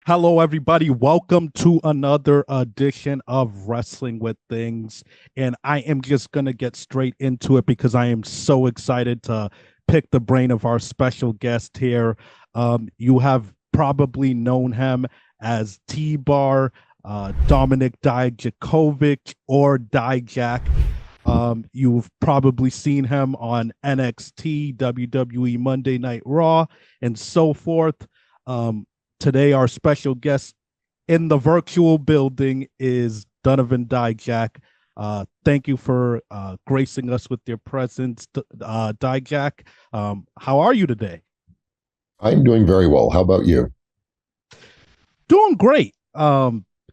Hello, everybody. Welcome to another edition of Wrestling with Things. And I am just going to get straight into it because I am so excited to pick the brain of our special guest here. You have probably known him as T-Bar, Dominic Dijakovic, or Dijak. You've probably seen him on NXT, WWE Monday Night Raw, and so forth. Today, our special guest in the virtual building is Donovan Dijak. Thank you for gracing us with your presence, Dijak. How are you today? I'm doing very well. How about you? Doing great.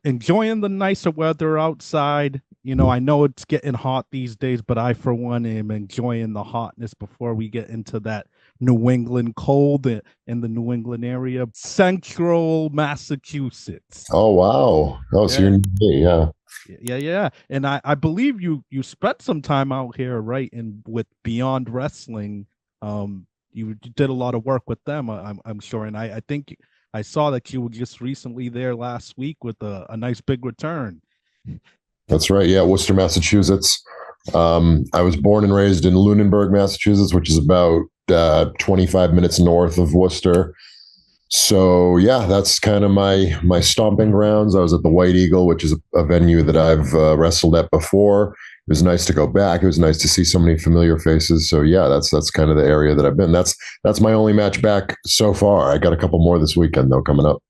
Enjoying the nicer weather outside. I know it's getting hot these days, but I, for one, am enjoying the hotness before we get into that New England cold in the New England area, central Massachusetts. Oh, wow. Oh, so Yeah, you're new to me, yeah. yeah. And I believe you spent some time out here, right? And with Beyond Wrestling, you did a lot of work with them, I'm sure. And I think I saw that you were just recently there last week with a nice big return. That's right. Yeah, Worcester, Massachusetts. I was born and raised in Lunenburg, Massachusetts, which is about 25 minutes north of Worcester. So yeah, that's kind of my stomping grounds. I was at the White Eagle, which is a venue that I've wrestled at before. It was nice to go back. It was nice to see so many familiar faces. So yeah, that's kind of the area that I've been. That's my only match back so far. I got a couple more this weekend though coming up.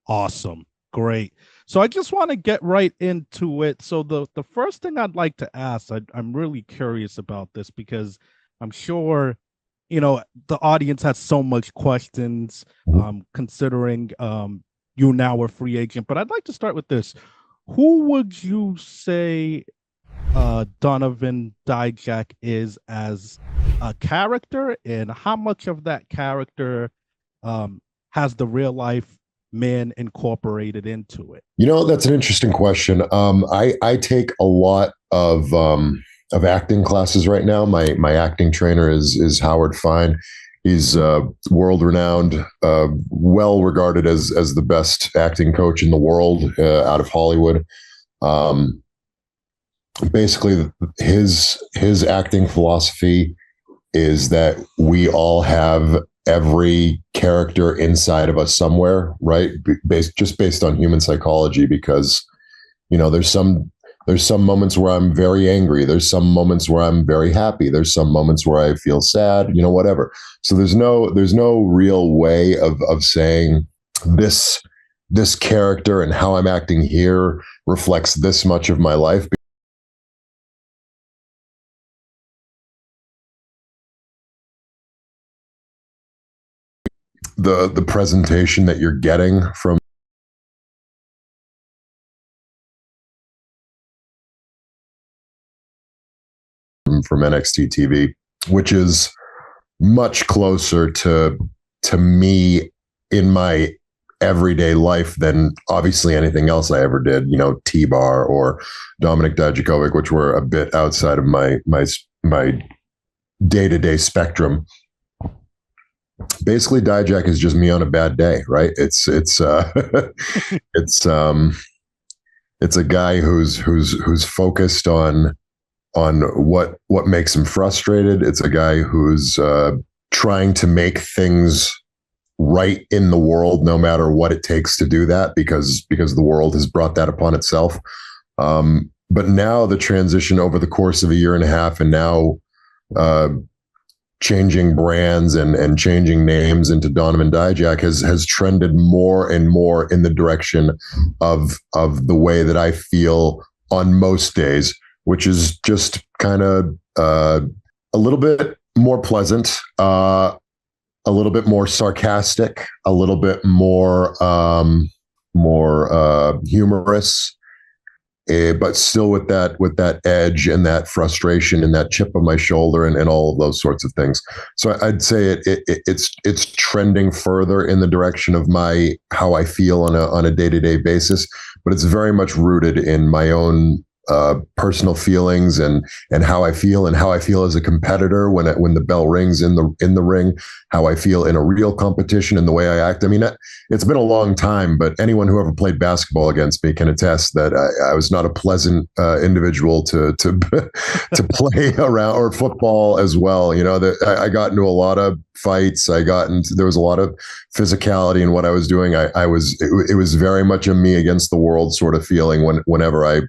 Awesome. Great. So I just want to get right into it. So the first thing I'd like to ask, I'm really curious about this because I'm sure, the audience has so much questions, considering you now a free agent. But I'd like to start with this. Who would you say Donovan Dijak is as a character, and how much of that character has the real life man incorporated into it? That's an interesting question. I take a lot of acting classes right now. My acting trainer is Howard Fine. He's world renowned, well regarded as the best acting coach in the world out of Hollywood. Basically, his acting philosophy is that we all have every character inside of us somewhere, right? Based on human psychology, because there's some moments where I'm very angry. There's some moments where I'm very happy. There's some moments where I feel sad, whatever. So there's no real way of saying this character and how I'm acting here reflects this much of my life. The presentation that you're getting from NXT TV, which is much closer to me in my everyday life than obviously anything else I ever did. T-Bar or Dominic Dijakovic, which were a bit outside of my day-to-day spectrum. Basically, Dijak is just me on a bad day, right? It's it's a guy who's focused on what makes him frustrated. It's a guy who's trying to make things right in the world, no matter what it takes to do that, because the world has brought that upon itself. But now the transition over the course of a year and a half, and now changing brands and changing names into Donovan Dijak has trended more and more in the direction of the way that I feel on most days, which is just kind of a little bit more pleasant, a little bit more sarcastic, a little bit more humorous, but still with that edge and that frustration and that chip on my shoulder and all of those sorts of things. So I'd say it's trending further in the direction of how I feel on a day-to-day basis, but it's very much rooted in my own personal feelings and how I feel as a competitor when the bell rings in the ring, how I feel in a real competition and the way I act. I mean, it's been a long time, but anyone who ever played basketball against me can attest that I was not a pleasant individual to to play around, or football as well. You know, that I got into a lot of fights. There was a lot of physicality in what I was doing. It was very much a me against the world sort of feeling whenever I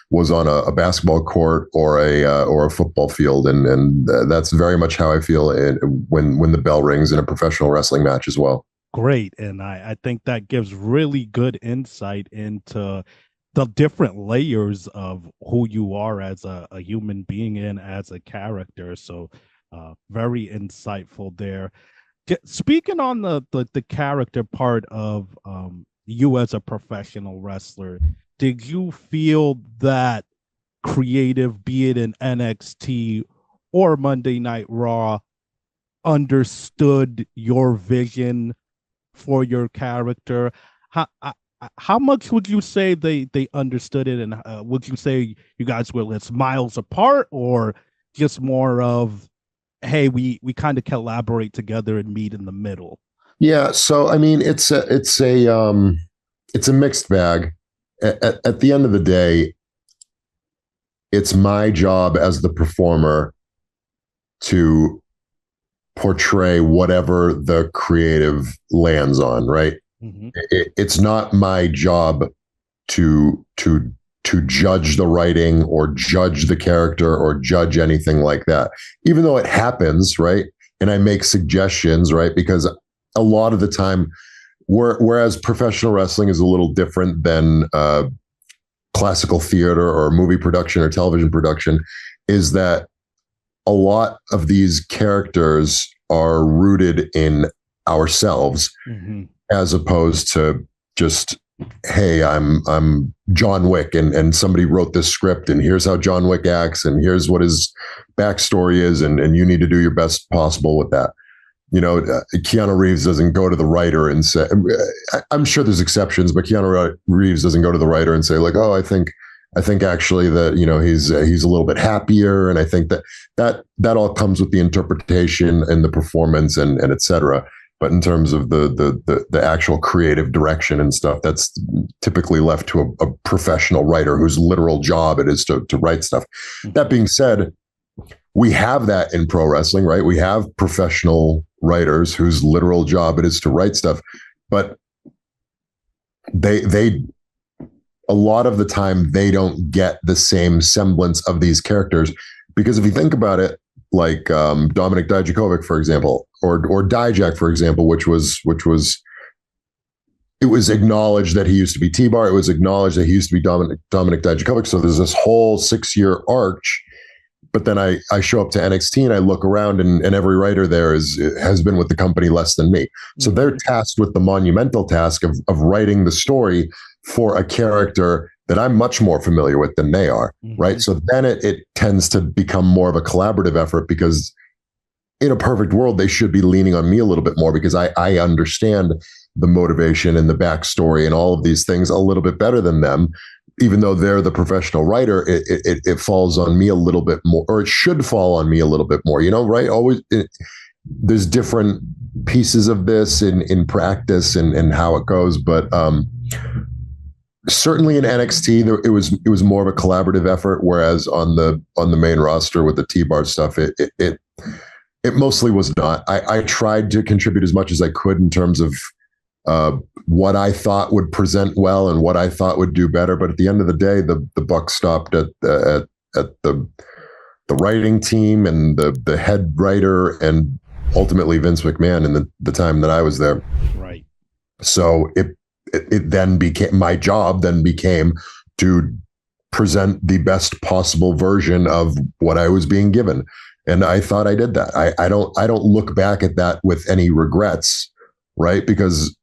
was on a basketball court or a football field, and that's very much how I feel when the bell rings in a professional wrestling match as well. Great, and I think that gives really good insight into the different layers of who you are as a human being and as a character. So, very insightful there. Speaking on the character part of you as a professional wrestler, did you feel that creative, be it in NXT or Monday Night Raw, understood your vision for your character? How much would you say they understood it, and would you say you guys were it's miles apart, or just more of, hey, we kind of collaborate together and meet in the middle? Yeah, so I mean, it's a mixed bag. At the end of the day, it's my job as the performer to portray whatever the creative lands on, right? Mm-hmm. It's not my job to judge the writing or judge the character or judge anything like that, even though it happens, right? And I make suggestions, right? Because a lot of the time, whereas professional wrestling is a little different than classical theater or movie production or television production, is that a lot of these characters are rooted in ourselves, mm-hmm. as opposed to just, hey, I'm John Wick and somebody wrote this script and here's how John Wick acts and here's what his backstory is and you need to do your best possible with that. You know, Keanu Reeves doesn't go to the writer and say, I'm sure there's exceptions, but Keanu Reeves doesn't go to the writer and say like, oh, I think actually that, you know, he's a little bit happier. And I think that all comes with the interpretation and the performance and et cetera. But in terms of the actual creative direction and stuff, that's typically left to a professional writer whose literal job it is to write stuff. Mm-hmm. That being said, we have that in pro wrestling, right? We have professional writers whose literal job it is to write stuff, but they a lot of the time they don't get the same semblance of these characters, because if you think about it, like Dominic Dijakovic, for example, or Dijak, for example, which was it was acknowledged that he used to be T-Bar. It was acknowledged that he used to be Dominic Dijakovic. So there's this whole 6-year arch. But then I show up to NXT and I look around and every writer there has been with the company less than me. So they're tasked with the monumental task of writing the story for a character that I'm much more familiar with than they are, mm-hmm. right? So then it tends to become more of a collaborative effort, because in a perfect world, they should be leaning on me a little bit more, because I understand the motivation and the backstory and all of these things a little bit better than them. Even though they're the professional writer, it falls on me a little bit more, or it should fall on me a little bit more, you know, right? Always, there's different pieces of this in practice and how it goes. But certainly in NXT, it was more of a collaborative effort, whereas on the main roster with the T-Bar stuff, it mostly was not. I tried to contribute as much as I could in terms of what I thought would present well and what I thought would do better. But at the end of the day, the buck stopped at the writing team and the head writer and ultimately Vince McMahon in the time that I was there. Right. So it then became my job to present the best possible version of what I was being given. And I thought I did that. I don't look back at that with any regrets, right? Because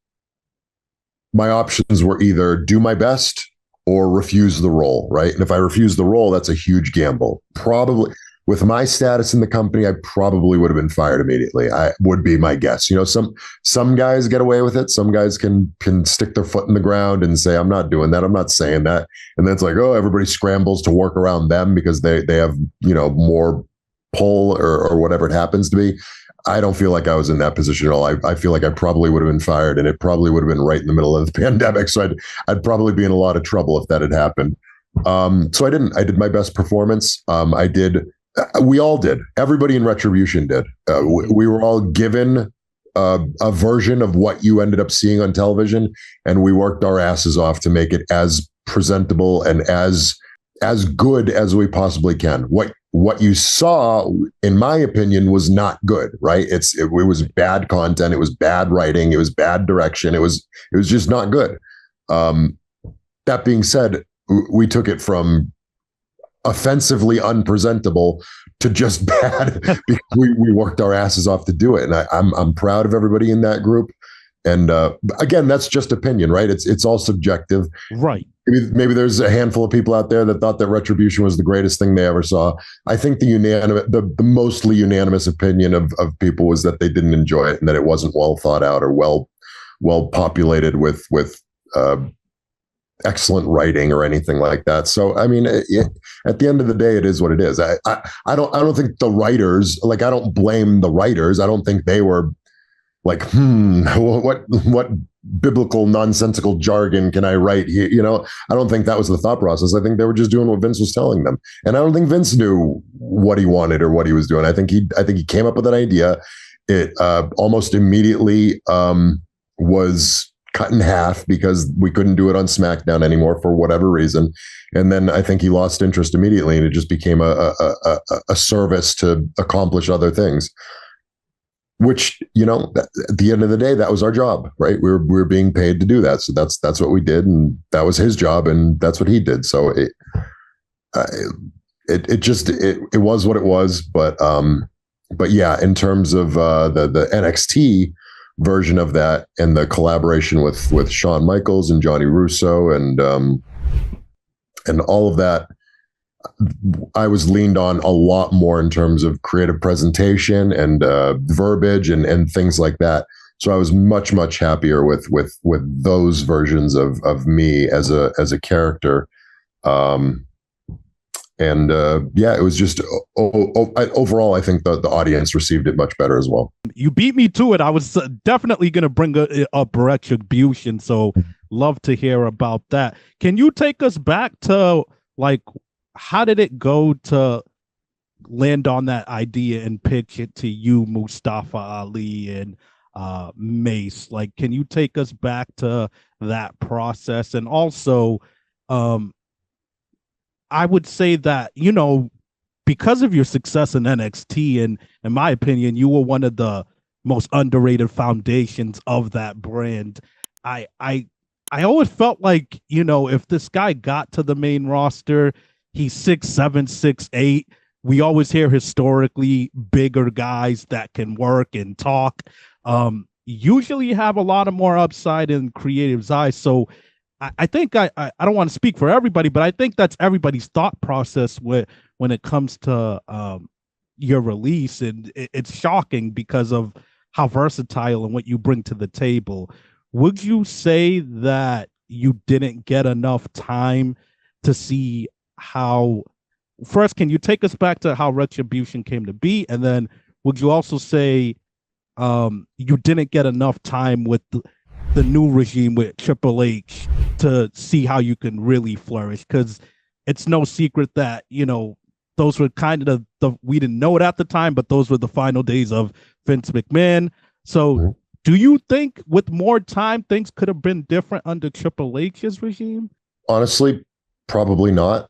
my options were either do my best or refuse the role, right? And if I refuse the role, that's a huge gamble. with my status in the company, I probably would have been fired immediately. I would be my guess. You know, some guys get away with it. Some guys can stick their foot in the ground and say, I'm not doing that. I'm not saying that. And then it's like, oh, everybody scrambles to work around them because they have, you know, more pull or whatever it happens to be. I don't feel like I was in that position at all. I feel like I probably would have been fired, and it probably would have been right in the middle of the pandemic. So I'd probably be in a lot of trouble if that had happened. So I didn't. I did my best performance. I did. We all did. Everybody in Retribution did. We were all given a version of what you ended up seeing on television, and we worked our asses off to make it as presentable and as good as we possibly can. What you saw, in my opinion, was not good. Right? It was bad content. It was bad writing. It was bad direction. It was just not good. That being said, we took it from offensively unpresentable to just bad because we worked our asses off to do it. And I'm proud of everybody in that group. And again, that's just opinion, right? It's all subjective. Right. Maybe there's a handful of people out there that thought that Retribution was the greatest thing they ever saw. I think the mostly unanimous opinion of people was that they didn't enjoy it and that it wasn't well thought out or well populated with excellent writing or anything like that. So, I mean, at the end of the day, it is what it is. I don't think the writers, like, I don't blame the writers. I don't think they were like, what biblical nonsensical jargon can I write here? You know, I don't think that was the thought process. I think they were just doing what Vince was telling them. And I don't think Vince knew what he wanted or what he was doing. I think he came up with an idea. It almost immediately was cut in half because we couldn't do it on SmackDown anymore for whatever reason. And then I think he lost interest immediately, and it just became a service to accomplish other things, which, you know, at the end of the day, that was our job, right? We were being paid to do that. So that's what we did. And that was his job, and that's what he did. So it was what it was. But yeah, in terms of the NXT version of that and the collaboration with Shawn Michaels and Johnny Russo and all of that, I was leaned on a lot more in terms of creative presentation and verbiage and things like that. So I was much happier with those versions of me as a character. Yeah, it was just overall, I think the audience received it much better as well. You beat me to it. I was definitely going to bring up Retribution, so love to hear about that. Can you take us back to, like, how did it go to land on that idea and pitch it to you, Mustafa Ali, and Mace? Like, can you take us back to that process? And also, I would say that, you know, because of your success in NXT, and in my opinion, you were one of the most underrated foundations of that brand. I always felt like, you know, if this guy got to the main roster, he's 6'7", 6'8". We always hear historically bigger guys that can work and talk. Usually have a lot of more upside in creative's eyes. So I think I don't want to speak for everybody, but I think that's everybody's thought process when it comes to your release. And it's shocking because of how versatile and what you bring to the table. Would you say that you didn't get enough time to see how, first, can you take us back to how Retribution came to be? And then would you also say you didn't get enough time with the new regime with Triple H to see how you can really flourish? Because it's no secret that, you know, those were kind of we didn't know it at the time, but those were the final days of Vince McMahon. So do you think with more time, things could have been different under Triple H's regime? Honestly, probably not.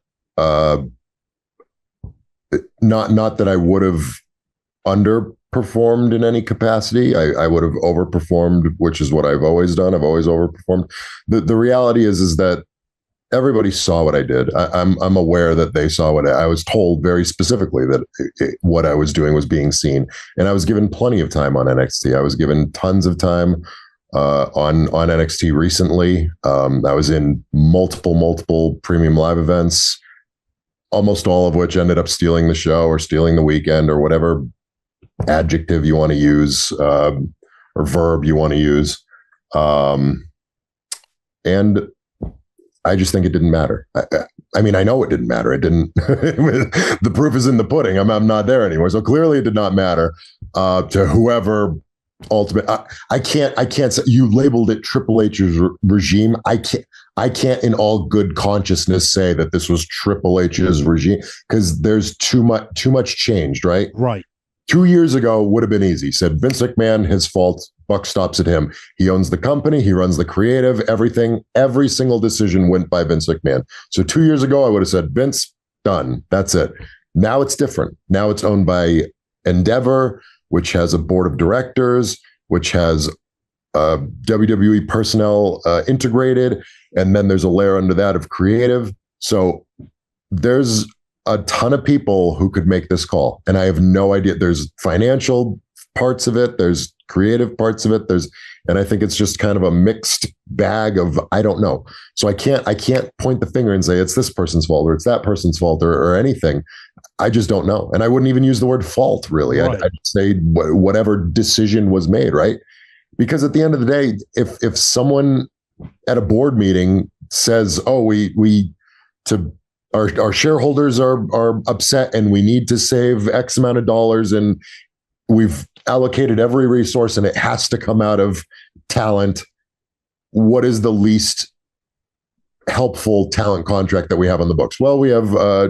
Not that I would have underperformed in any capacity. I would have overperformed, which is what I've always done. I've always overperformed. The reality is that everybody saw what I did. I'm aware that they saw what I was told very specifically that what I was doing was being seen, and I was given plenty of time on NXT. I was given tons of time on NXT recently. I was in multiple premium live events almost all of which ended up stealing the show or stealing the weekend or whatever adjective you want to use, or verb you want to use. And I just think it didn't matter. I mean, I know it didn't matter. It didn't. The proof is in the pudding. I'm not there anymore. So clearly, it did not matter to whoever ultimate. I can't say you labeled it Triple H's regime. I can't, in all good consciousness, say that this was Triple H's regime because there's too much changed. Right. Right. 2 years ago would have been easy. Said Vince McMahon, his fault. Buck stops at him. He owns the company. He runs the creative, everything. Every single decision went by Vince McMahon. So 2 years ago, I would have said, Vince, done. That's it. Now it's different. Now it's owned by Endeavor, which has a board of directors, which has WWE personnel integrated. And then there's a layer under that of creative. So there's a ton of people who could make this call. And I have no idea. There's financial parts of it. There's creative parts of it. And I think it's just kind of a mixed bag of, I don't know. So I can't point the finger and say it's this person's fault or it's that person's fault or anything. I just don't know. And I wouldn't even use the word fault, really. Right. I'd say whatever decision was made, right? Because at the end of the day, if someone at a board meeting says, oh, our shareholders are upset and we need to save X amount of dollars and we've allocated every resource and it has to come out of talent. What is the least helpful talent contract that we have on the books? Well, we have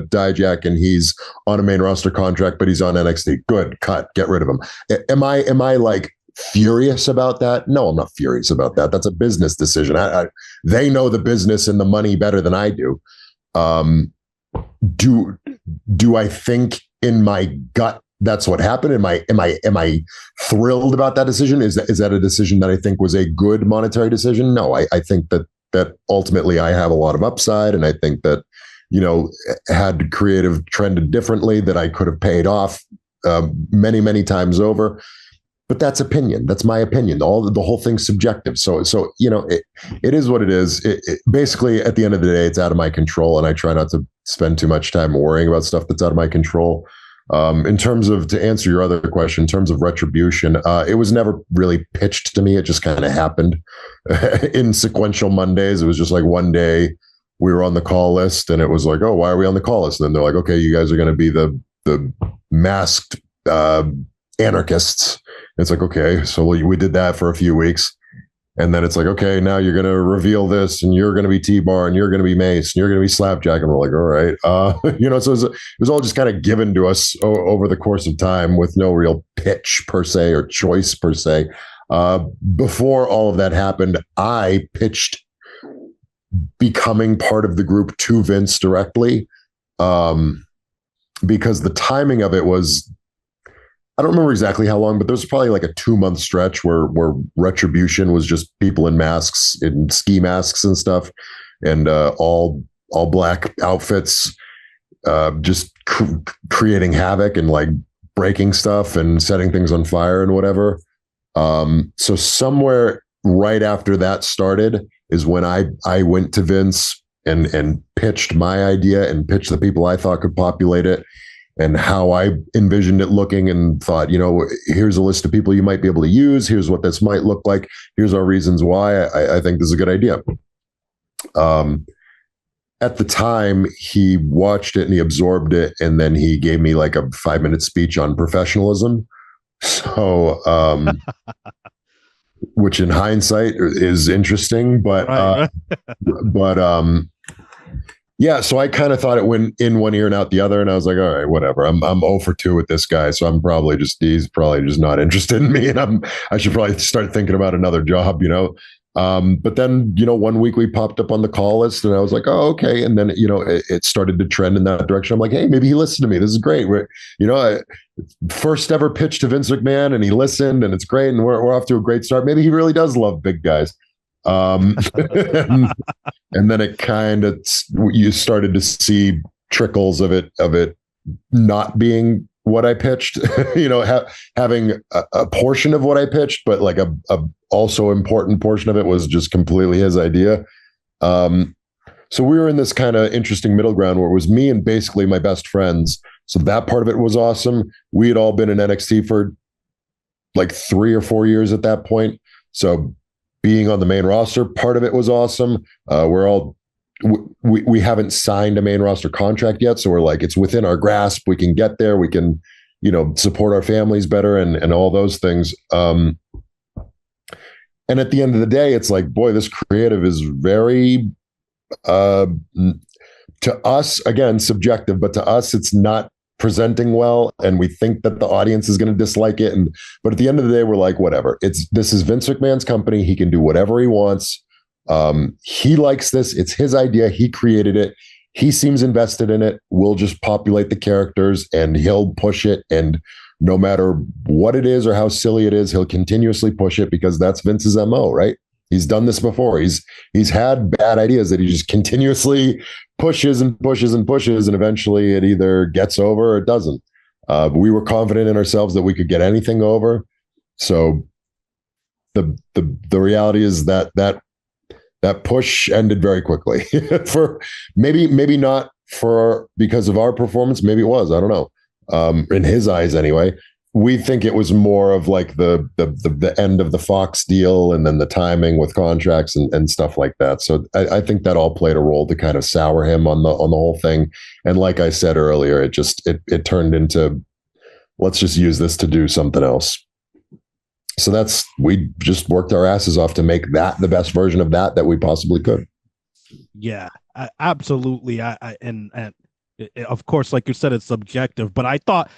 Dijak and he's on a main roster contract, but he's on NXT. Good, cut, get rid of him. Am I like furious about that? No, I'm not furious about that. That's a business decision. They know the business and the money better than I do. Do I think in my gut that's what happened? Am I thrilled about that decision? Is that a decision that I think was a good monetary decision? No, I think that ultimately I have a lot of upside, and I think that, had creative trended differently, that I could have paid off many times over. But that's opinion. That's my opinion. The whole thing's subjective. So it is what it is. It basically, at the end of the day, it's out of my control, and I try not to spend too much time worrying about stuff that's out of my control. In terms of, to answer your other question, in terms of Retribution, it was never really pitched to me. It just kind of happened in sequential Mondays. It was just like one day we were on the call list, and it was like, oh, why are we on the call list? And then they're like, okay, you guys are going to be the masked anarchists. It's like, okay, so we did that for a few weeks. And then it's like, okay, now you're going to reveal this, and you're going to be T-Bar, and you're going to be Mace, and you're going to be Slapjack. And we're like, all right. So it was all just kind of given to us over the course of time with no real pitch per se or choice per se. Before all of that happened, I pitched becoming part of the group to Vince directly, because the timing of it was, I don't remember exactly how long, but there was probably like a 2-month stretch where Retribution was just people in masks, in ski masks and stuff, and all black outfits, just creating havoc and like breaking stuff and setting things on fire and whatever. So somewhere right after that started is when I went to Vince and pitched my idea and pitched the people I thought could populate it, and how I envisioned it looking, and thought, here's a list of people you might be able to use. Here's what this might look like. Here's our reasons why I think this is a good idea. At the time, he watched it and he absorbed it, and then he gave me like a 5-minute speech on professionalism. So, which in hindsight is interesting, but yeah, so I kind of thought it went in one ear and out the other, and I was like, all right, whatever. I'm 0 for 2 with this guy, so he's probably just not interested in me, and I should probably start thinking about another job, But then, 1 week we popped up on the call list, and I was like, oh, okay. And then, it started to trend in that direction. I'm like, hey, maybe he listened to me. This is great. I first ever pitch to Vince McMahon, and he listened, and it's great, and we're off to a great start. Maybe he really does love big guys. And then it kind of, you started to see trickles of it not being what I pitched, having a portion of what I pitched, but like a also important portion of it was just completely his idea. So So we were in this kind of interesting middle ground where it was me and basically my best friends. So that part of it was awesome. We had all been in NXT for like 3 or 4 years at that point. So being on the main roster, part of it was awesome. We're all we haven't signed a main roster contract yet, so we're like, it's within our grasp. We can get there. We can, support our families better and all those things. And at the end of the day, it's like, boy, this creative is very, to us, again, subjective, but to us, it's not presenting well, and we think that the audience is going to dislike it. But at the end of the day, we're like, whatever. This is Vince McMahon's company. He can do whatever he wants. He likes this. It's his idea. He created it. He seems invested in it. We'll just populate the characters, and he'll push it. And no matter what it is or how silly it is, he'll continuously push it because that's Vince's MO, right? He's done this before. He's had bad ideas that he just continuously pushes and pushes and pushes, and eventually it either gets over or it doesn't. We were confident in ourselves that we could get anything over. So the reality is that push ended very quickly. For maybe not for because of our performance. Maybe it was. I don't know. In his eyes, anyway. We think it was more of like the end of the Fox deal and then the timing with contracts and stuff like that. So I think that all played a role to kind of sour him on the whole thing. And like I said earlier, it turned into, let's just use this to do something else. So we just worked our asses off to make that the best version of that we possibly could. Yeah, absolutely. And of course, like you said, it's subjective, but I thought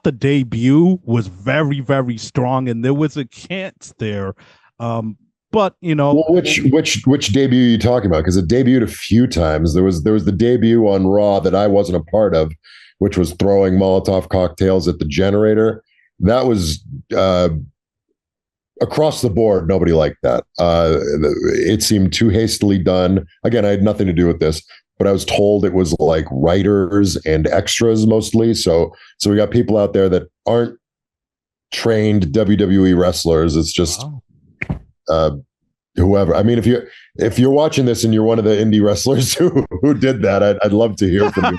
the debut was very, very strong, and there was a chance there. But well, which debut are you talking about? Because it debuted a few times. There was the debut on Raw that I wasn't a part of, which was throwing Molotov cocktails at the generator. That was across the board. Nobody liked that. It seemed too hastily done. Again, I had nothing to do with this, but I was told it was like writers and extras mostly. So we got people out there that aren't trained WWE wrestlers. It's just whoever. I mean, if you're watching this and you're one of the indie wrestlers who did that, I'd love to hear from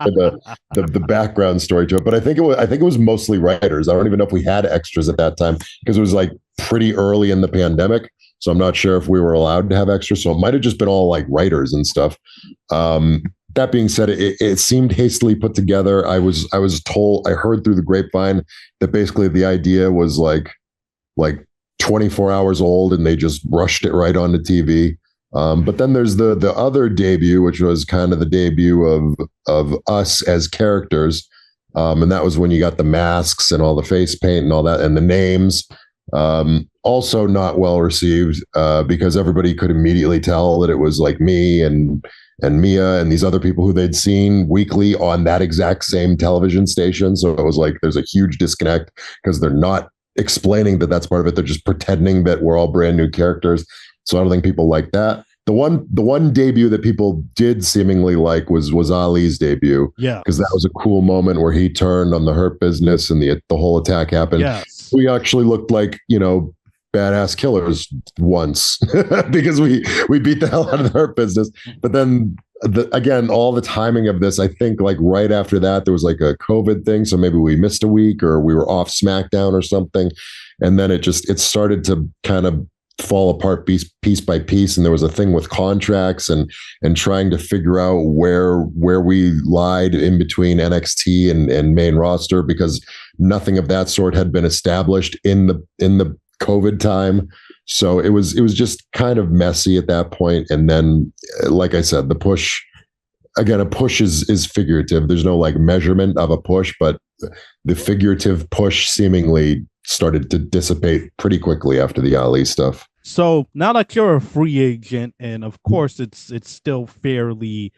you the background story to it. But I think it was mostly writers. I don't even know if we had extras at that time because it was like pretty early in the pandemic. So I'm not sure if we were allowed to have extras. So it might have just been all like writers and stuff. That being said, it seemed hastily put together. I was told, I heard through the grapevine that basically the idea was like 24 hours old and they just rushed it right onto TV. But then there's the other debut, which was kind of the debut of us as characters. And that was when you got the masks and all the face paint and all that and the names. Also not well received because everybody could immediately tell that it was like me and Mia and these other people who they'd seen weekly on that exact same television station. So it was like there's a huge disconnect because they're not explaining that that's part of it. They're just pretending that we're all brand new characters. So I don't think people like that. The one debut that people did seemingly like was Ali's debut. Yeah, because that was a cool moment where he turned on the Hurt Business and the whole attack happened. Yes. We actually looked like, badass killers once because we beat the hell out of the Hurt Business. But then again, all the timing of this, I think like right after that, there was like a COVID thing. So maybe we missed a week or we were off SmackDown or something. And then it started to kind of fall apart piece by piece. And there was a thing with contracts and trying to figure out where we lied in between NXT and main roster, because nothing of that sort had been established in the COVID time. So it was just kind of messy at that point. And then, like I said, the push, again, a push is figurative. There's no like measurement of a push, but the figurative push seemingly started to dissipate pretty quickly after the Ali stuff. So now that you're a free agent, and of course it's still fairly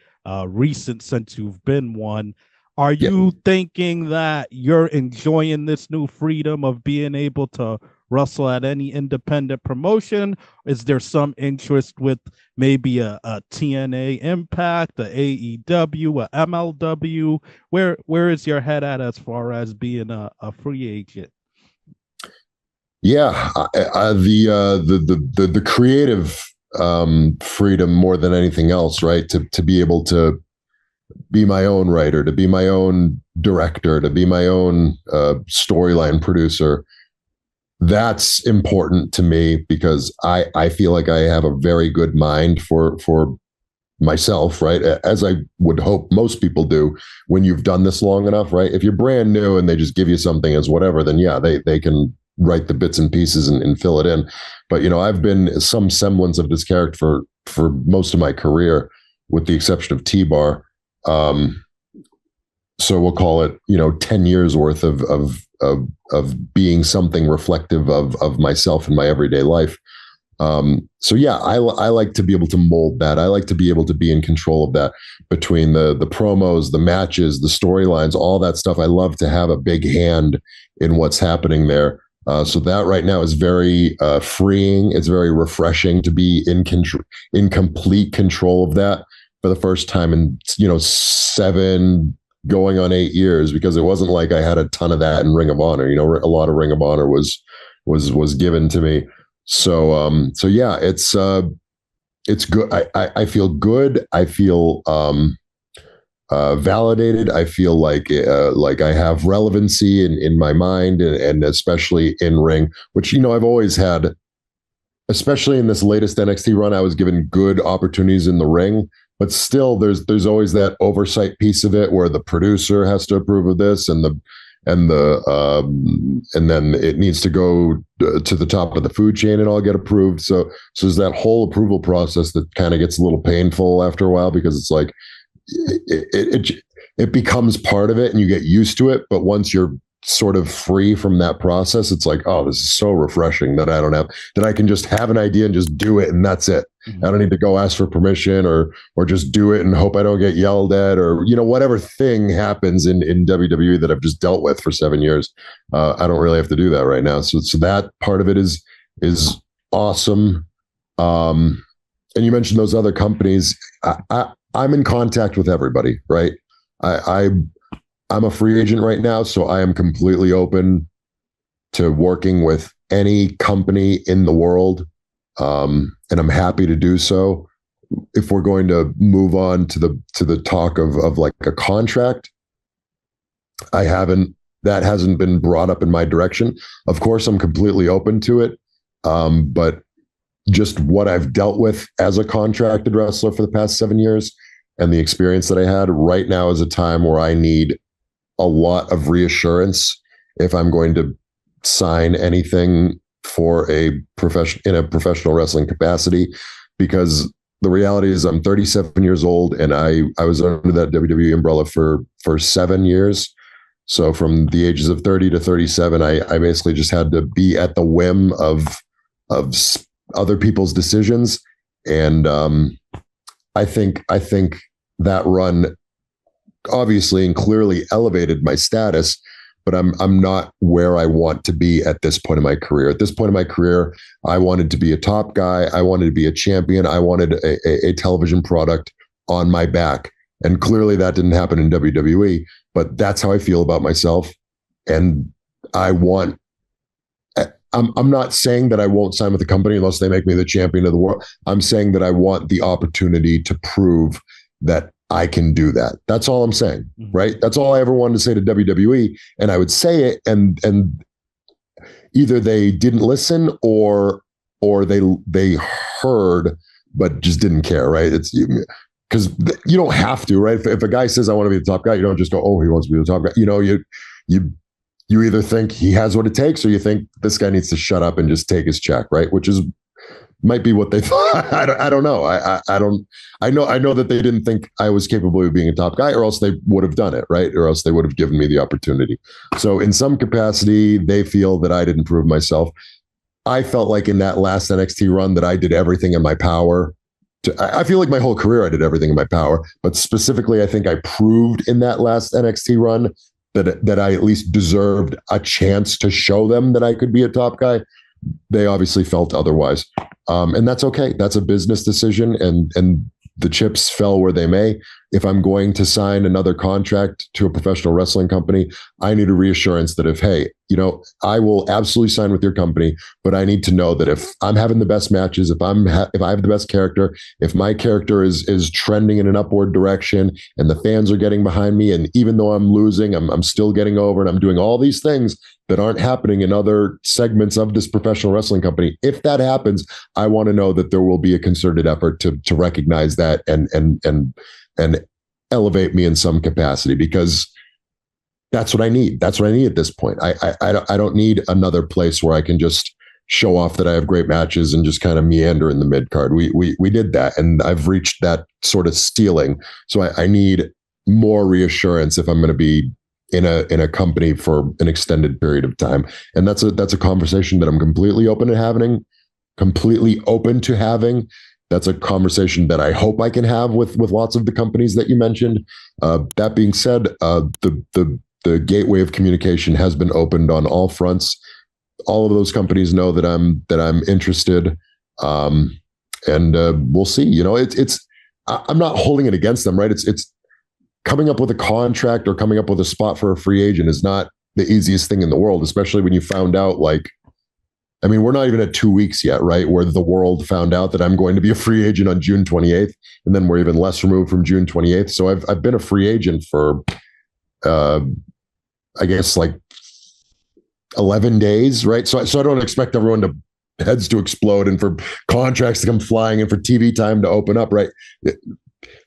recent since you've been one, are you thinking that you're enjoying this new freedom of being able to wrestle at any independent promotion? Is there some interest with maybe a TNA Impact, a AEW, a MLW? Where is your head at as far as being a free agent? Yeah, the creative freedom more than anything else, right? To be able to be my own writer, to be my own director, to be my own storyline producer. That's important to me because I feel like I have a very good mind for myself, right? As I would hope most people do when you've done this long enough, right? If you're brand new and they just give you something as whatever, then yeah, they can write the bits and pieces and fill it in. But, you know, I've been some semblance of this character for most of my career, with the exception of T-Bar. So we'll call it, 10 years worth of being something reflective of myself in my everyday life. So yeah, I like to be able to mold that. I like to be able to be in control of that, between the promos, the matches, the storylines, all that stuff. I love to have a big hand in what's happening there. So that right now is very freeing. It's very refreshing to be in complete control of that for the first time in 7 going on 8 years, because it wasn't like I had a ton of that in Ring of Honor. A lot of Ring of Honor was given to me. So yeah, it's good. I feel good. I feel validated. I feel like I have relevancy in my mind, and especially in ring, which I've always had. Especially in this latest NXT run, I was given good opportunities in the ring, but still, there's always that oversight piece of it where the producer has to approve of this, and then it needs to go to the top of the food chain and all get approved. So there's that whole approval process that kind of gets a little painful after a while, because it's like it becomes part of it and you get used to it. But once you're sort of free from that process, it's like, oh, this is so refreshing that I can just have an idea and just do it, and that's it. Mm-hmm. I don't need to go ask for permission or just do it and hope I don't get yelled at, or whatever thing happens in WWE that I've just dealt with for 7 years. I don't really have to do that right now. So that part of it is awesome. And you mentioned those other companies. I'm in contact with everybody, right? I'm a free agent right now, so I am completely open to working with any company in the world, and I'm happy to do so. If we're going to move on to the talk of like a contract, that hasn't been brought up in my direction. Of course, I'm completely open to it, but just what I've dealt with as a contracted wrestler for the past 7 years, and the experience that I had right now is a time where I need a lot of reassurance if I'm going to sign anything for in a professional wrestling capacity, because the reality is I'm 37 years old and I was under that WWE umbrella for 7 years. So from the ages of 30 to 37, I basically just had to be at the whim of other people's decisions. And I think that run obviously and clearly elevated my status, but I'm not where I want to be at this point in my career. At this point in my career, I wanted to be a top guy. I wanted to be a champion. I wanted a television product on my back. And clearly that didn't happen in WWE, but that's how I feel about myself. And I'm not saying that I won't sign with the company unless they make me the champion of the world. I'm saying that I want the opportunity to prove that I can do that. That's all I'm saying, right? That's all I ever wanted to say to WWE. And I would say it, and either they didn't listen or they heard, but just didn't care, right? It's because you don't have to, right? If a guy says, I want to be the top guy, you don't just go, oh, he wants to be the top guy. You either think he has what it takes, or you think this guy needs to shut up and just take his check, right? Which might be what they thought. I don't know. I know that they didn't think I was capable of being a top guy, or else they would have done it, right? Or else they would have given me the opportunity. So in some capacity, they feel that I didn't prove myself. I felt like in that last NXT run that I did everything in my power. I feel like my whole career I did everything in my power, but specifically, I think I proved in that last NXT run that I at least deserved a chance to show them that I could be a top guy. They obviously felt otherwise. And that's okay. That's a business decision, and the chips fell where they may. if I'm going to sign another contract to a professional wrestling company, I need a reassurance that if, hey, I will absolutely sign with your company, but I need to know that if I'm having the best matches, if I have the best character, if my character is trending in an upward direction and the fans are getting behind me, and even though I'm losing, I'm still getting over, and I'm doing all these things that aren't happening in other segments of this professional wrestling company. If that happens, I want to know that there will be a concerted effort to recognize that and elevate me in some capacity, because that's what I need. That's what I need at this point. I don't need another place where I can just show off that I have great matches and just kind of meander in the mid card. We did that, and I've reached that sort of ceiling. So I need more reassurance if I'm going to be in a company for an extended period of time. And that's a conversation that I'm completely open to having. That's a conversation that I hope I can have with lots of the companies that you mentioned. That being said, the gateway of communication has been opened on all fronts. All of those companies know that I'm interested, and we'll see. I'm not holding it against them, right? It's coming up with a contract or coming up with a spot for a free agent is not the easiest thing in the world, especially when you found out, we're not even at 2 weeks yet, right? Where the world found out that I'm going to be a free agent on June 28th. And then we're even less removed from June 28th. So I've been a free agent for, I guess 11 days, right? So I don't expect everyone to heads to explode and for contracts to come flying and for TV time to open up, right?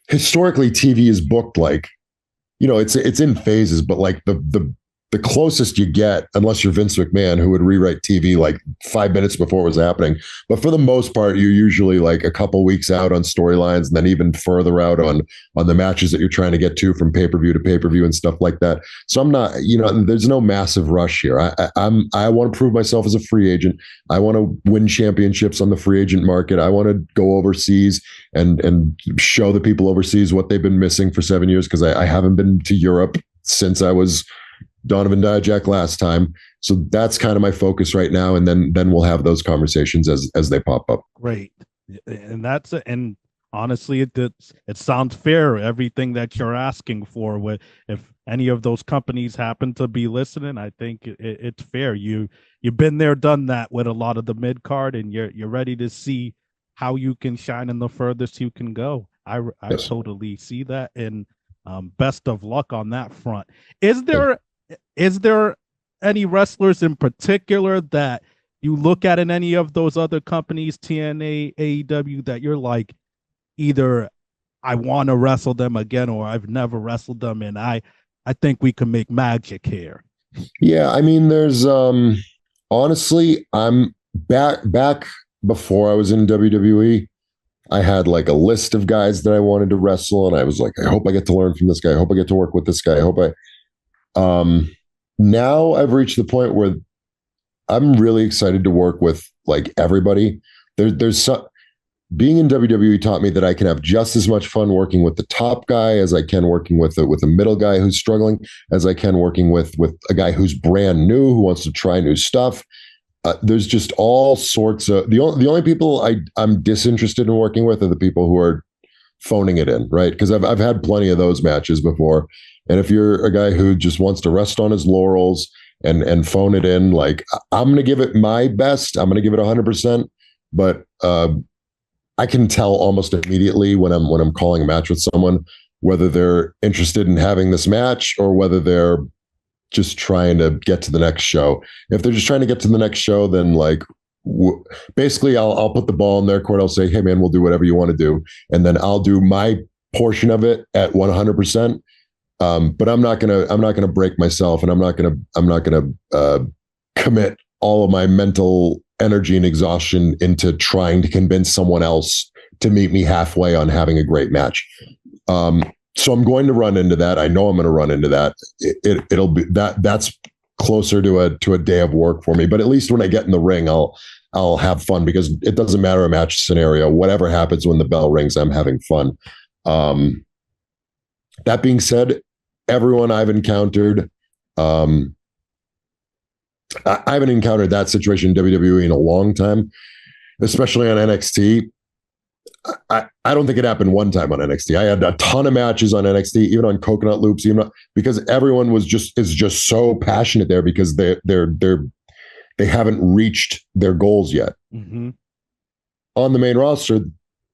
Historically, TV is booked it's in phases, but the closest you get, unless you're Vince McMahon, who would rewrite TV 5 minutes before it was happening. But for the most part, you're usually a couple weeks out on storylines, and then even further out on the matches that you're trying to get to, from pay-per-view to pay-per-view and stuff like that. So I'm not, there's no massive rush here. I want to prove myself as a free agent. I want to win championships on the free agent market. I want to go overseas and show the people overseas what they've been missing for 7 years, because I haven't been to Europe since I was Donovan Dijak last time. So that's kind of my focus right now. And then we'll have those conversations as they pop up. Great. And and honestly, it sounds fair. Everything that you're asking for, if any of those companies happen to be listening, I think it's fair. You've been there, done that with a lot of the mid card, and you're ready to see how you can shine in the furthest you can go. I Yes. totally see that. And best of luck on that front. Is there any wrestlers in particular that you look at in any of those other companies, TNA, AEW, that you're like, either I want to wrestle them again, or I've never wrestled them, and I think we can make magic here? Yeah, there's honestly, I'm back before I was in WWE. I had a list of guys that I wanted to wrestle, and I was like, I hope I get to learn from this guy. I hope I get to work with this guy. I hope now I've reached the point where I'm really excited to work with everybody. Being in WWE taught me that I can have just as much fun working with the top guy as I can working with a middle guy who's struggling, as I can working with a guy who's brand new, who wants to try new stuff. There's just all sorts of the only people I'm disinterested in working with are the people who are phoning it in, right? Because I've had plenty of those matches before. And if you're a guy who just wants to rest on his laurels and phone it in, I'm going to give it my best. I'm going to give it 100%. But I can tell almost immediately when I'm calling a match with someone whether they're interested in having this match or whether they're just trying to get to the next show. If they're just trying to get to the next show, then basically I'll put the ball in their court. I'll say, hey man, we'll do whatever you want to do. And then I'll do my portion of it at 100%. But I'm not gonna break myself, and I'm not gonna commit all of my mental energy and exhaustion into trying to convince someone else to meet me halfway on having a great match. So I'm going to run into that. I know I'm going to run into that. It'll be that's closer to a day of work for me. But at least when I get in the ring, I'll have fun, because it doesn't matter a match scenario. Whatever happens when the bell rings, I'm having fun. That being said, everyone I've encountered, I haven't encountered that situation in WWE in a long time, especially on NXT. I don't think it happened one time on NXT. I had a ton of matches on NXT, even on Coconut Loops, because everyone is just so passionate there because they haven't reached their goals yet. Mm-hmm. On the main roster,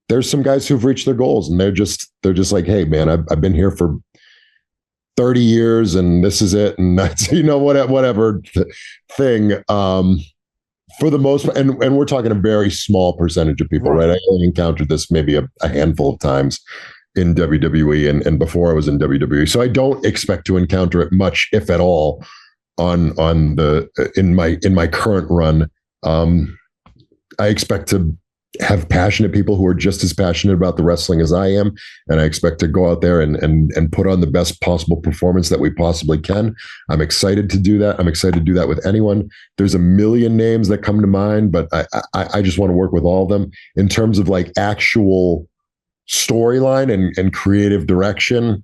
there's some guys who've reached their goals, and they're just like, hey man, I've been here for 30 years and this is it, and that's whatever thing. For the most part, and we're talking a very small percentage of people, right? I only encountered this maybe a handful of times in WWE and before I was in WWE. So I don't expect to encounter it much, if at all, in my current run. I expect to have passionate people who are just as passionate about the wrestling as I am. And I expect to go out there and put on the best possible performance that we possibly can. I'm excited to do that. I'm excited to do that with anyone. There's a million names that come to mind, but I just want to work with all of them in terms of like actual storyline and creative direction.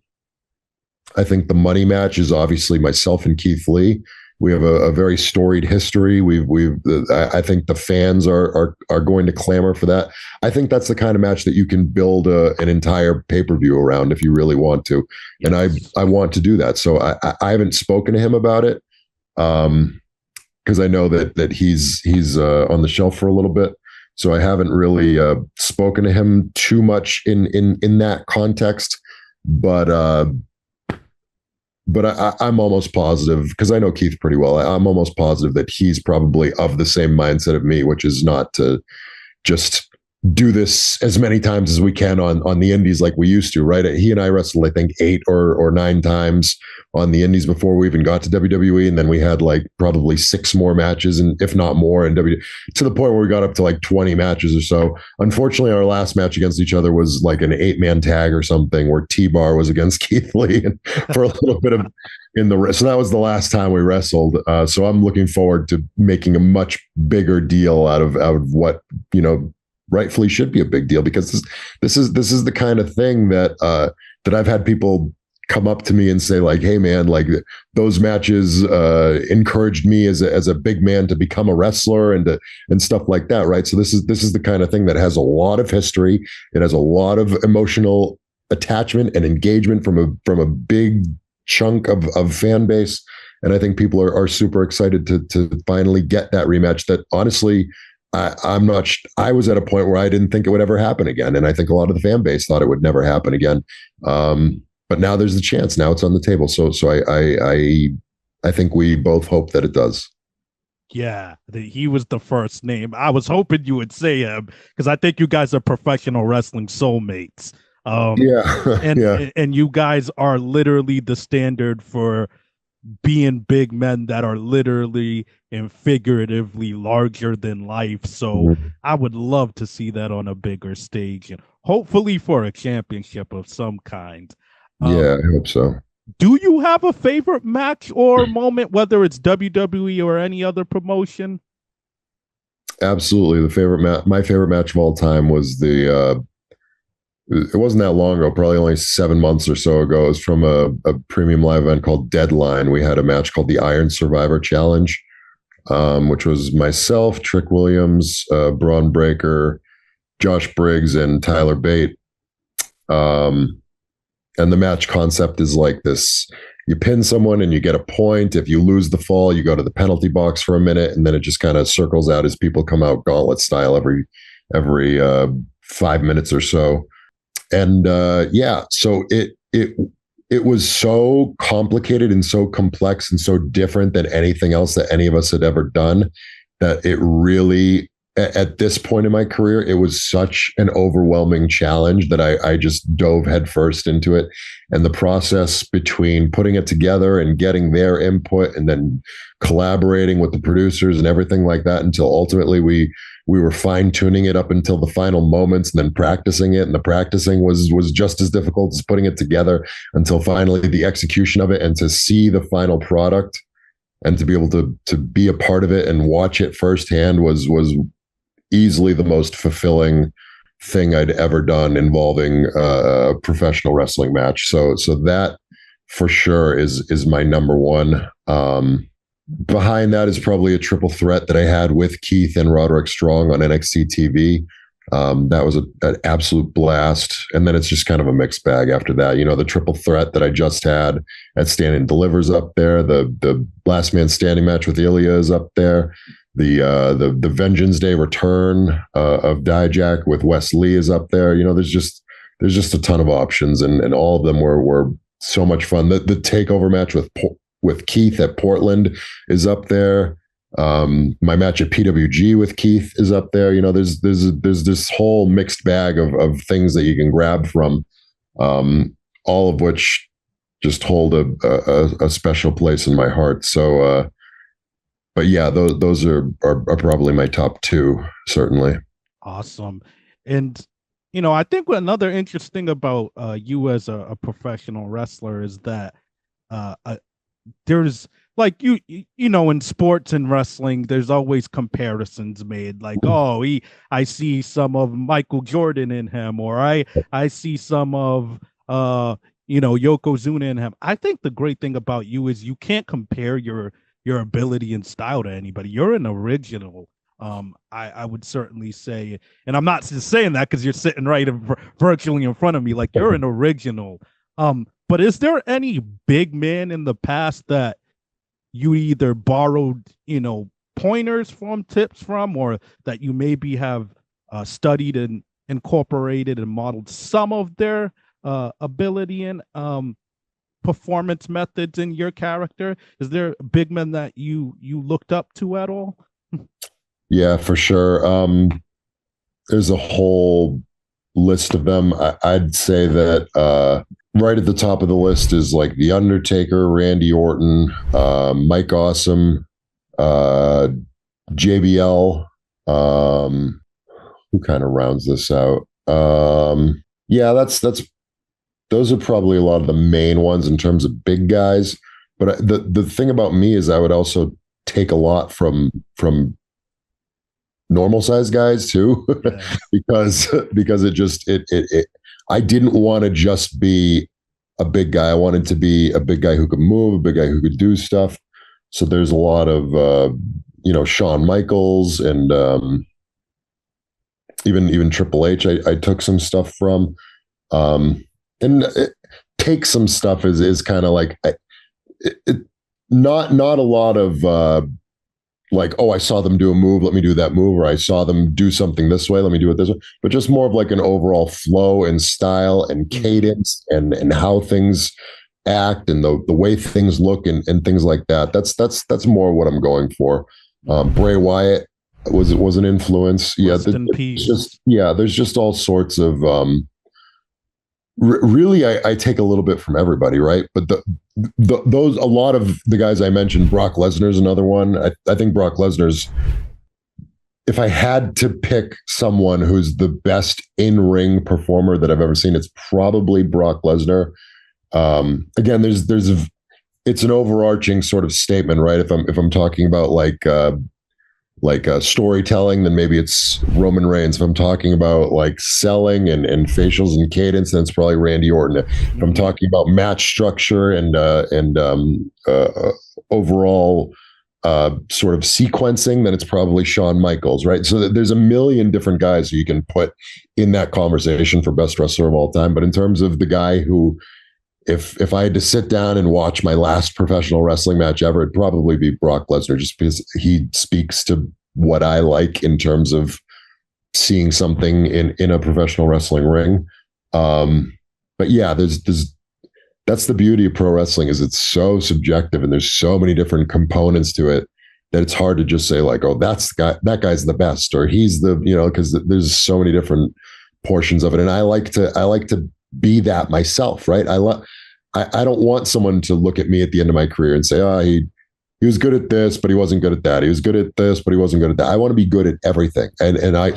I think the money match is obviously myself and Keith Lee. We have a very storied history. I think the fans are going to clamor for that. I think that's the kind of match that you can build an entire pay-per-view around if you really want to. And I want to do that. So I haven't spoken to him about it because I know that he's on the shelf for a little bit. So I haven't really spoken to him too much in that context. But I'm almost positive, because I know Keith pretty well. I'm almost positive that he's probably of the same mindset of me, which is not to just do this as many times as we can on the indies like we used to, right? He and I wrestled, I think, 8 or 9 times on the indies before we even got to WWE. And then we had like probably 6 more matches, and if not more, in WWE, to the point where we got up to like 20 matches or so. Unfortunately, our last match against each other was like an 8-man tag or something, where T-Bar was against Keith Lee and for a little bit of so that was the last time we wrestled. So I'm looking forward to making a much bigger deal out of what, rightfully should be a big deal, because this is the kind of thing that I've had people come up to me and say like, hey man, like those matches encouraged me as a big man to become a wrestler and stuff like that, right? So this is the kind of thing that has a lot of history. It has a lot of emotional attachment and engagement from a big chunk of fan base, and I think people are super excited to finally get that rematch that honestly I was at a point where I didn't think it would ever happen again. And I think a lot of the fan base thought it would never happen again. But now there's the chance. Now it's on the table. So I think we both hope that it does. Yeah, he was the first name. I was hoping you would say him, because I think you guys are professional wrestling soulmates. And you guys are literally the standard for being big men that are literally and figuratively larger than life. So I would love to see that on a bigger stage, and hopefully for a championship of some kind. I hope so. Do you have a favorite match or moment, whether it's WWE or any other promotion? Absolutely. My favorite match of all time was it wasn't that long ago, probably only 7 months or so ago. It was from a premium live event called Deadline. We had a match called the Iron Survivor Challenge, which was myself, Trick Williams, Braun Breaker, Josh Briggs, and Tyler Bate. And the match concept is like this: you pin someone and you get a point. If you lose the fall, you go to the penalty box for a minute, and then it just kind of circles out as people come out gauntlet style every 5 minutes or so. And so it was so complicated and so complex and so different than anything else that any of us had ever done, that it really, at this point in my career, it was such an overwhelming challenge that I just dove headfirst into it. And the process between putting it together and getting their input and then collaborating with the producers and everything like that, until ultimately we were fine-tuning it up until the final moments, and then practicing it. And the practicing was just as difficult as putting it together, until finally the execution of it, and to see the final product and to be able to be a part of it and watch it firsthand was easily the most fulfilling thing I'd ever done involving a professional wrestling match. So that for sure is my number one. Behind that is probably a triple threat that I had with Keith and Roderick Strong on NXT TV. That was an absolute blast. And then it's just kind of a mixed bag after that. The triple threat that I just had at Stand and Delivers up there. The last man standing match with Ilya is up there. The Vengeance Day return of Dijak with Wes Lee is up there. There's just a ton of options, and all of them were so much fun. The takeover match with Keith at Portland is up there. My match at PWG with Keith is up there. There's this whole mixed bag of things that you can grab from, all of which just hold a special place in my heart. So, but yeah, those are probably my top two, certainly. Awesome. And I think another interesting about you as a professional wrestler is that there's like in sports and wrestling, there's always comparisons made. Like, oh, I see some of Michael Jordan in him, or I see some of Yokozuna in him. I think the great thing about you is you can't compare your ability and style to anybody. You're an original. I would certainly say, and I'm not just saying that because you're sitting right virtually in front of me. Like, you're an original. But is there any big man in the past that you either borrowed, pointers from, tips from, or that you maybe have studied and incorporated and modeled some of their ability and performance methods in your character? Is there big men that you looked up to at all? Yeah, for sure. There's a whole list of them. I'd say that right at the top of the list is like The Undertaker, Randy Orton, Mike Awesome, JBL. Who kind of rounds this out? Yeah, that's those are probably a lot of the main ones in terms of big guys. But the thing about me is I would also take a lot from normal sized guys too, because I didn't want to just be a big guy. I wanted to be a big guy who could move, a big guy who could do stuff. So there's a lot of Shawn Michaels and even Triple H. I took some stuff from, and take some stuff is kind of like not a lot of like, oh, I saw them do a move, let me do that move, or I saw them do something this way, let me do it this way. But just more of like an overall flow and style and cadence and how things act and the way things look and things like that. That's more what I'm going for. Bray Wyatt was an influence. Rest in peace. There's just all sorts of really, I take a little bit from everybody, right? But those a lot of the guys I mentioned, Brock Lesnar's another one. I think Brock Lesnar's. If I had to pick someone who's the best in-ring performer that I've ever seen, it's probably Brock Lesnar. Again, it's an overarching sort of statement, right? If I'm talking about like storytelling, then maybe it's Roman Reigns. If I'm talking about like selling and facials and cadence, then it's probably Randy Orton. If I'm talking about match structure and overall sort of sequencing, then it's probably Shawn Michaels, right? So there's a million different guys who you can put in that conversation for best wrestler of all time. But in terms of the guy who, if I had to sit down and watch my last professional wrestling match ever, it'd probably be Brock Lesnar, just because he speaks to what I like in terms of seeing something in a professional wrestling ring. But yeah, that's the beauty of pro wrestling, is it's so subjective and there's so many different components to it that it's hard to just say like, oh, that guy's the best, or he's the, because there's so many different portions of it. And I like to be that myself, right? I don't want someone to look at me at the end of my career and say, oh, he was good at this, but he wasn't good at that. He was good at this, but he wasn't good at that. I want to be good at everything. I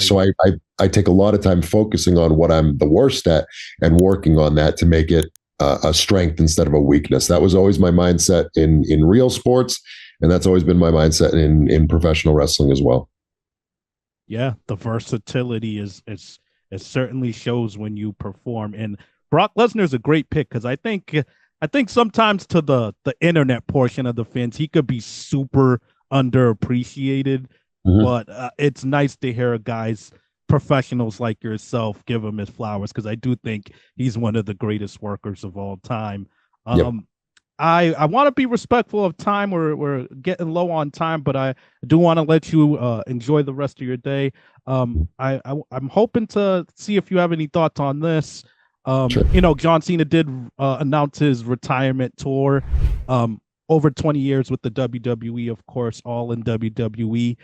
take a lot of time focusing on what I'm the worst at and working on that to make it a strength instead of a weakness. That was always my mindset in real sports. And that's always been my mindset in professional wrestling as well. Yeah. The versatility it certainly shows when you perform. And Brock Lesnar is a great pick, because I think sometimes to the internet portion of the fans, he could be super underappreciated. But it's nice to hear a guy's professionals like yourself give him his flowers, because I do think he's one of the greatest workers of all time. Yep. I want to be respectful of time. We're getting low on time, but I do want to let you enjoy the rest of your day. I'm hoping to see if you have any thoughts on this. Sure. John Cena did announce his retirement tour. Over 20 years with the WWE, of course, all in WWE.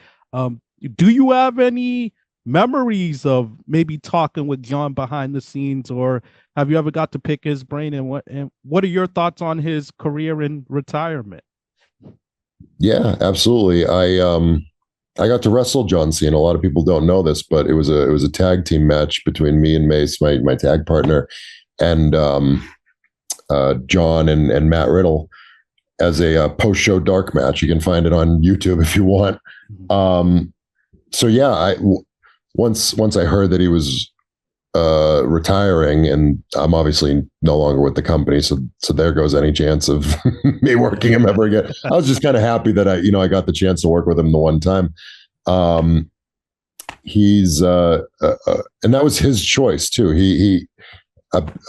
Do you have any memories of maybe talking with John behind the scenes, or have you ever got to pick his brain? And what are your thoughts on his career in retirement? Yeah, absolutely. I got to wrestle John Cena. A lot of people don't know this, but it was a tag team match between me and Mace, my tag partner, and John and Matt Riddle, as a post show dark match. You can find it on YouTube if you want. So yeah, once I heard that he was retiring, and I'm obviously no longer with the company, so there goes any chance of me working him ever again. I was just kind of happy that I got the chance to work with him the one time. He's and that was his choice too.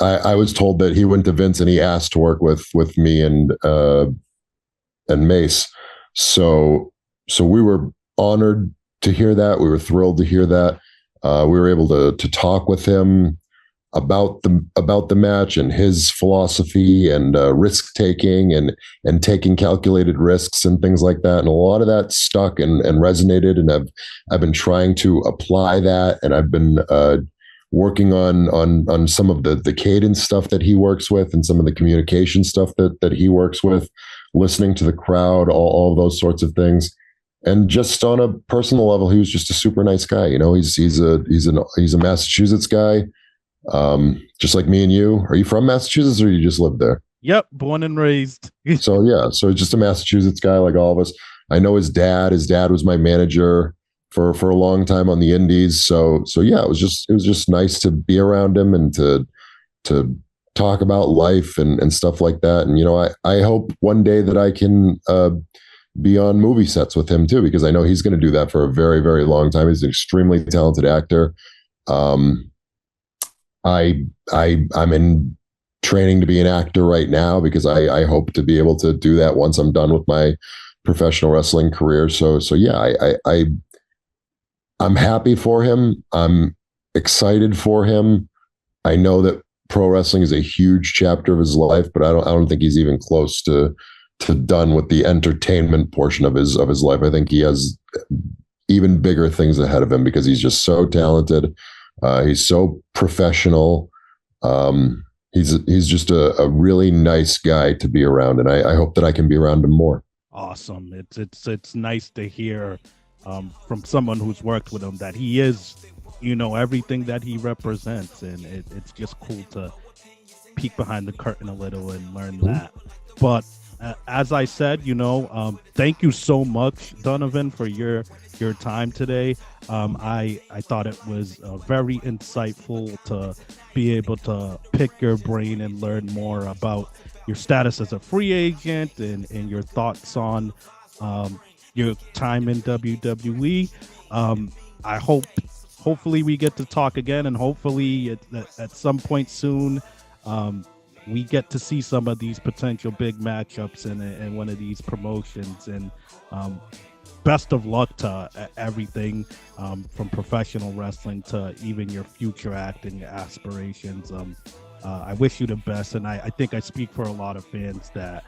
I was told that he went to Vince and he asked to work with me and Mace. So we were honored to hear that. We were thrilled to hear that. We were able to talk with him about the match and his philosophy and risk taking and taking calculated risks and things like that. And a lot of that stuck and resonated. And I've been trying to apply that. And I've been working on some of the cadence stuff that he works with and some of the communication stuff that he works with, listening to the crowd, all of those sorts of things. And just on a personal level, he was just a super nice guy. He's a Massachusetts guy, just like me and you. Are you from Massachusetts, or you just lived there? Yep, born and raised. So just a Massachusetts guy like all of us. I know his dad. His dad was my manager for a long time on the Indies. So yeah, it was just nice to be around him and to talk about life and stuff like that. And I hope one day that I can be on movie sets with him too, because I know he's going to do that for a very, very long time. He's an extremely talented actor. I'm in training to be an actor right now, because I hope to be able to do that once I'm done with my professional wrestling career. So yeah, I'm happy for him. I'm excited for him. I know that pro wrestling is a huge chapter of his life, but I don't think he's even close to done with the entertainment portion of his life. I think he has even bigger things ahead of him, because he's just so talented. He's so professional. He's just a really nice guy to be around, and I hope that I can be around him more. Awesome. It's nice to hear from someone who's worked with him that he is, everything that he represents, and it's just cool to peek behind the curtain a little and learn that. But as I said, thank you so much, Donovan, for your time today. I thought it was very insightful to be able to pick your brain and learn more about your status as a free agent and your thoughts on your time in WWE. Hopefully we get to talk again, and hopefully at some point soon, we get to see some of these potential big matchups in one of these promotions. And best of luck to everything, from professional wrestling to even your future acting aspirations. I wish you the best, and I think I speak for a lot of fans that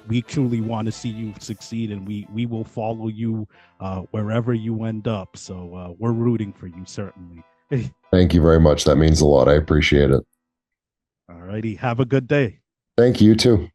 we truly want to see you succeed, and we will follow you wherever you end up. So we're rooting for you, certainly. Thank you very much. That means a lot. I appreciate it. All righty. Have a good day. Thank you too.